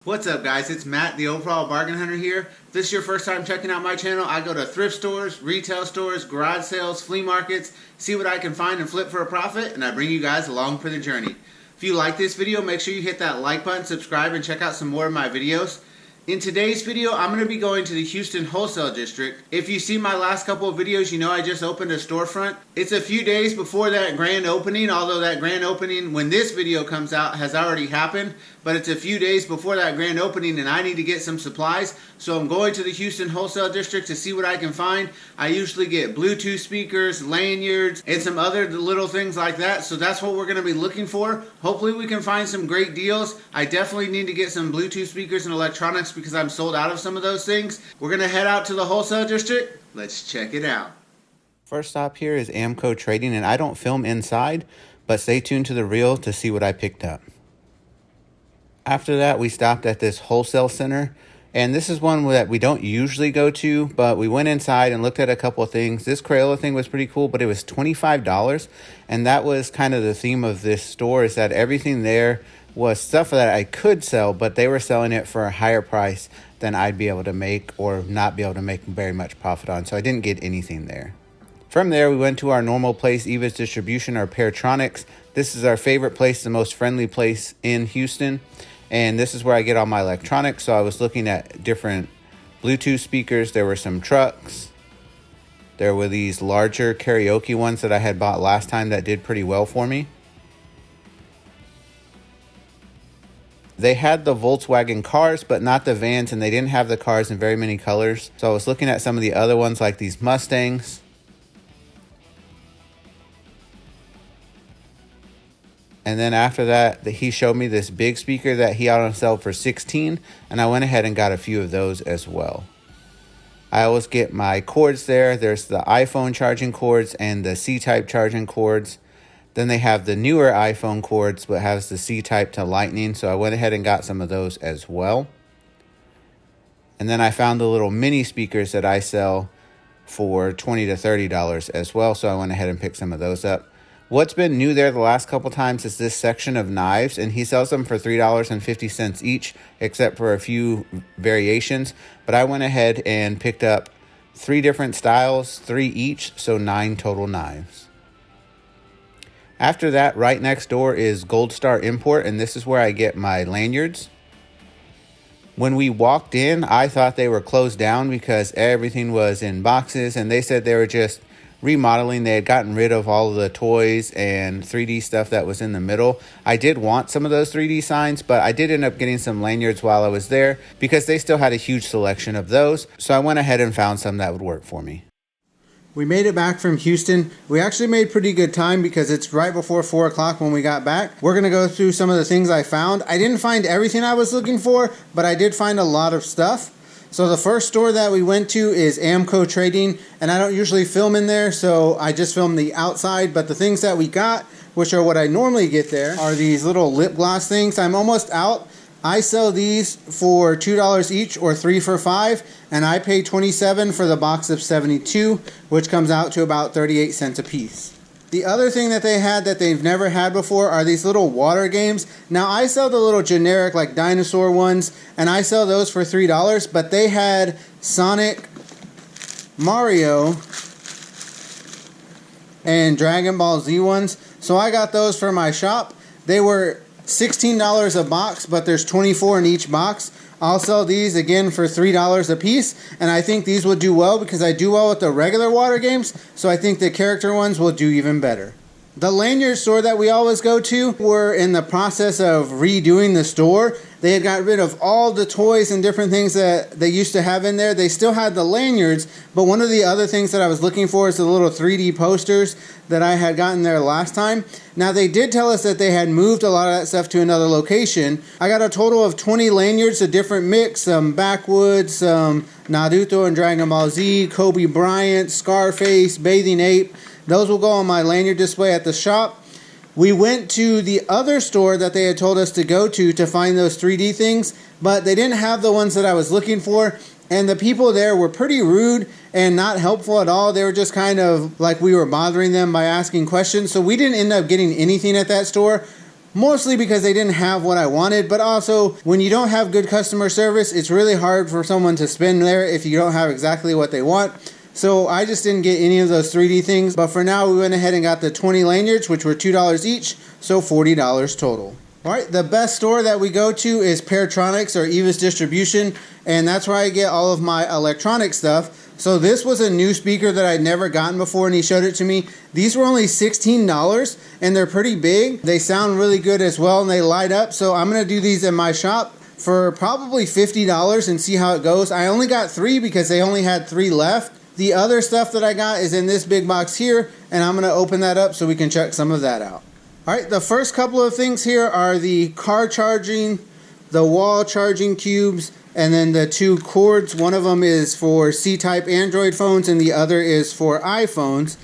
What's up, guys? It's Matt, the overall bargain hunter here. If this is your first time checking out my channel, I go to thrift stores, retail stores, garage sales, flea markets, see what I can find and flip for a profit, and I bring you guys along for the journey. If you like this video, make sure you hit that like button, subscribe, and check out some more of my videos. In today's video, I'm going to be going to the Houston Wholesale District. If you see my last couple of videos, you know I just opened a storefront. It's a few days before that grand opening, although that grand opening, when this video comes out, has already happened. But it's a few days before that grand opening and I need to get some supplies. So I'm going to the Houston Wholesale District to see what I can find. I usually get Bluetooth speakers, lanyards, and some other little things like that. So that's what we're going to be looking for. Hopefully we can find some great deals. I definitely need to get some Bluetooth speakers and electronics because I'm sold out of some of those things. We're going to head out to the Wholesale District. Let's check it out. First stop here is Amco Trading, and I don't film inside, but stay tuned to the reel to see what I picked up. After that, we stopped at this wholesale center, and this is one that we don't usually go to, but we went inside and looked at a couple of things. This Crayola thing was pretty cool, but it was $25, and that was kind of the theme of this store, is that everything there was stuff that I could sell, but they were selling it for a higher price than I'd be able to make or not be able to make very much profit on, so I didn't get anything there. From there, we went to our normal place, Eva's Distribution, or Paratronics. This is our favorite place, the most friendly place in Houston. And this is where I get all my electronics. So I was looking at different Bluetooth speakers. There were some trucks. There were these larger karaoke ones that I had bought last time that did pretty well for me. They had the Volkswagen cars, but not the vans, and they didn't have the cars in very many colors. So I was looking at some of the other ones like these Mustangs. And then after that, he showed me this big speaker that he had on sale for $16, and I went ahead and got a few of those as well. I always get my cords there. There's the iPhone charging cords and the C-type charging cords. Then they have the newer iPhone cords, but has the C-type to Lightning, so I went ahead and got some of those as well. And then I found the little mini speakers that I sell for $20 to $30 as well, so I went ahead and picked some of those up. What's been new there the last couple times is this section of knives, and he sells them for $3.50 each, except for a few variations. But I went ahead and picked up 3 different styles, 3 each, so 9 total knives. After that, right next door is Gold Star Import, and this is where I get my lanyards. When we walked in, I thought they were closed down because everything was in boxes, and they said they were just remodeling. They had gotten rid of all of the toys and 3D stuff that was in the middle. I did want some of those 3D signs, but I did end up getting some lanyards while I was there because they still had a huge selection of those. So I went ahead and found some that would work for me. We made it back from Houston. We actually made pretty good time because it's right before 4 o'clock when we got back. We're going to go through some of the things I found. I didn't find everything I was looking for, but I did find a lot of stuff. So the first store that we went to is Amco Trading, and I don't usually film in there, so I just filmed the outside. But the things that we got, which are what I normally get there, are these little lip gloss things. I'm almost out. I sell these for $2 each or 3 for $5, and I pay $27 for the box of 72, which comes out to about 38 cents a piece. The other thing that they had that they've never had before are these little water games. Now, I sell the little generic like dinosaur ones, and I sell those for $3, but they had Sonic, Mario, and Dragon Ball Z ones. So I got those for my shop. They were $16 a box, but there's 24 in each box. I'll sell these again for $3 a piece, and I think these will do well because I do well with the regular water games, so I think the character ones will do even better. The lanyard store that we always go to, were in the process of redoing the store. They had got rid of all the toys and different things that they used to have in there. They still had the lanyards, but one of the other things that I was looking for is the little 3D posters that I had gotten there last time. Now, they did tell us that they had moved a lot of that stuff to another location. I got a total of 20 lanyards, a different mix, some Backwoods, some Naruto and Dragon Ball Z, Kobe Bryant, Scarface, Bathing Ape. Those will go on my lanyard display at the shop. We went to the other store that they had told us to go to find those 3D things, but they didn't have the ones that I was looking for, and the people there were pretty rude and not helpful at all. They were just kind of like we were bothering them by asking questions, so we didn't end up getting anything at that store. mostly because they didn't have what I wanted, but also when you don't have good customer service, it's really hard for someone to spend there if you don't have exactly what they want. So I just didn't get any of those 3D things, but for now we went ahead and got the 20 lanyards, which were $2 each, so $40 total. Alright, the best store that we go to is Paratronics or Eva's Distribution, and that's where I get all of my electronic stuff. So this was a new speaker that I'd never gotten before, and he showed it to me. These were only $16, and they're pretty big. They sound really good as well, and they light up. So I'm going to do these in my shop for probably $50 and see how it goes. I only got 3 because they only had 3 left. The other stuff that I got is in this big box here, and I'm going to open that up so we can check some of that out. Alright, the first couple of things here are the car charging, the wall charging cubes, and then the 2 cords. One of them is for C-type Android phones and the other is for iPhones.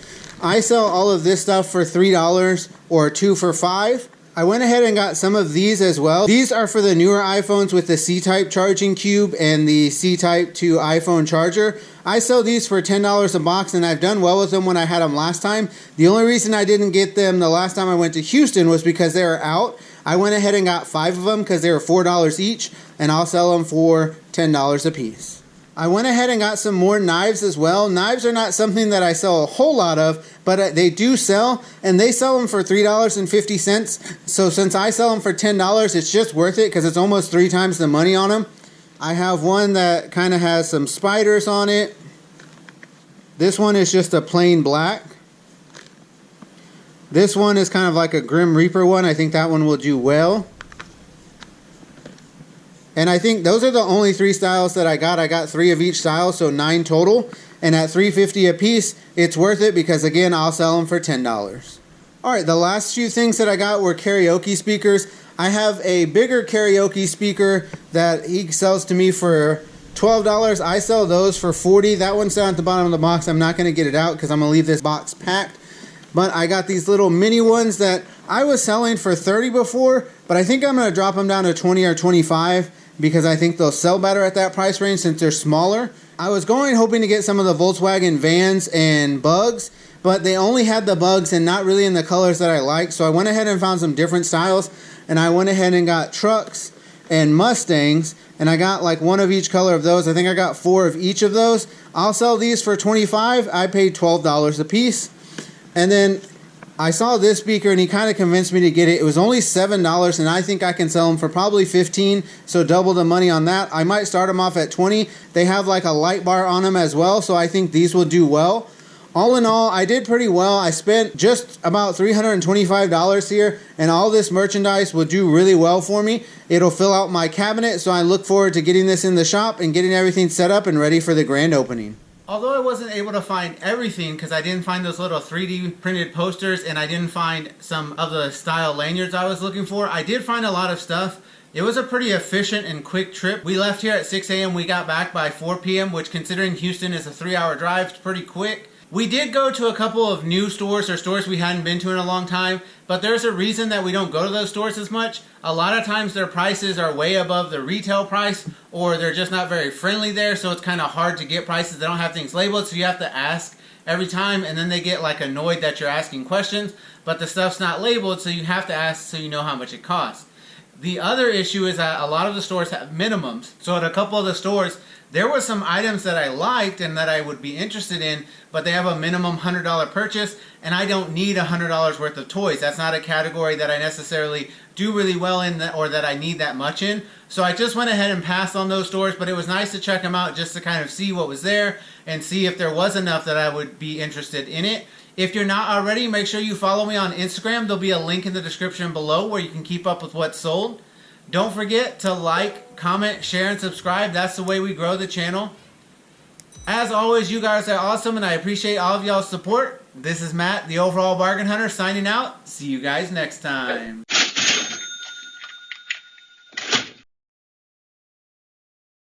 I sell all of this stuff for $3 or 2 for $5. I went ahead and got some of these as well. These are for the newer iPhones with the C-type charging cube and the C-type to iPhone charger. I sell these for $10 a box, and I've done well with them when I had them last time. The only reason I didn't get them the last time I went to Houston was because they were out. I went ahead and got 5 of them because they were $4 each, and I'll sell them for $10 a piece. I went ahead and got some more knives as well. Knives are not something that I sell a whole lot of, but they do sell, and they sell them for $3.50. So since I sell them for $10, it's just worth it because it's almost 3 times the money on them. I have one that kind of has some spiders on it. This one is just a plain black. This one is kind of like a Grim Reaper one. I think that one will do well. And I think those are the only 3 styles that I got. I got 3 of each style, so 9 total. And at $3.50 a piece, it's worth it because, again, I'll sell them for $10. Alright, the last few things that I got were karaoke speakers. I have a bigger karaoke speaker that he sells to me for $12. I sell those for $40. That one's down at the bottom of the box. I'm not going to get it out because I'm going to leave this box packed. But I got these little mini ones that I was selling for $30 before, but I think I'm going to drop them down to $20 or $25 because I think they'll sell better at that price range since they're smaller. I was hoping to get some of the Volkswagen Vans and Bugs, but they only had the Bugs and not really in the colors that I like. So I went ahead and found some different styles, and I went ahead and got trucks and Mustangs, and I got like 1 of each color of those. I think I got 4 of each of those. I'll sell these for $25. I paid $12 a piece. And then I saw this speaker and he kind of convinced me to get it. It was only $7 and I think I can sell them for probably $15, so double the money on that. I might start them off at $20. They have like a light bar on them as well, so I think these will do well. All in all, I did pretty well. I spent just about $325 here, and all this merchandise will do really well for me. It'll fill out my cabinet, so I look forward to getting this in the shop and getting everything set up and ready for the grand opening. Although I wasn't able to find everything because I didn't find those little 3D printed posters and I didn't find some of the style lanyards I was looking for, I did find a lot of stuff. It was a pretty efficient and quick trip. We left here at 6 a.m. We got back by 4 p.m., which considering Houston is a 3-hour drive, it's pretty quick. We did go to a couple of new stores or stores we hadn't been to in a long time, but there's a reason that we don't go to those stores as much. A lot of times their prices are way above the retail price, or they're just not very friendly there, so it's kind of hard to get prices. They don't have things labeled, so you have to ask every time, and then they get like annoyed that you're asking questions, but the stuff's not labeled, so you have to ask so you know how much it costs. The other issue is that a lot of the stores have minimums, so at a couple of the stores, there were some items that I liked and that I would be interested in, but they have a minimum $100 purchase, and I don't need $100 worth of toys. That's not a category that I necessarily do really well in or that I need that much in. So I just went ahead and passed on those stores, but it was nice to check them out just to kind of see what was there and see if there was enough that I would be interested in it. If you're not already, make sure you follow me on Instagram. There'll be a link in the description below where you can keep up with what's sold. Don't forget to like, comment, share, and subscribe. That's the way we grow the channel. As always, you guys are awesome, and I appreciate all of y'all's support. This is Matt, the Overall Bargain Hunter, signing out. See you guys next time.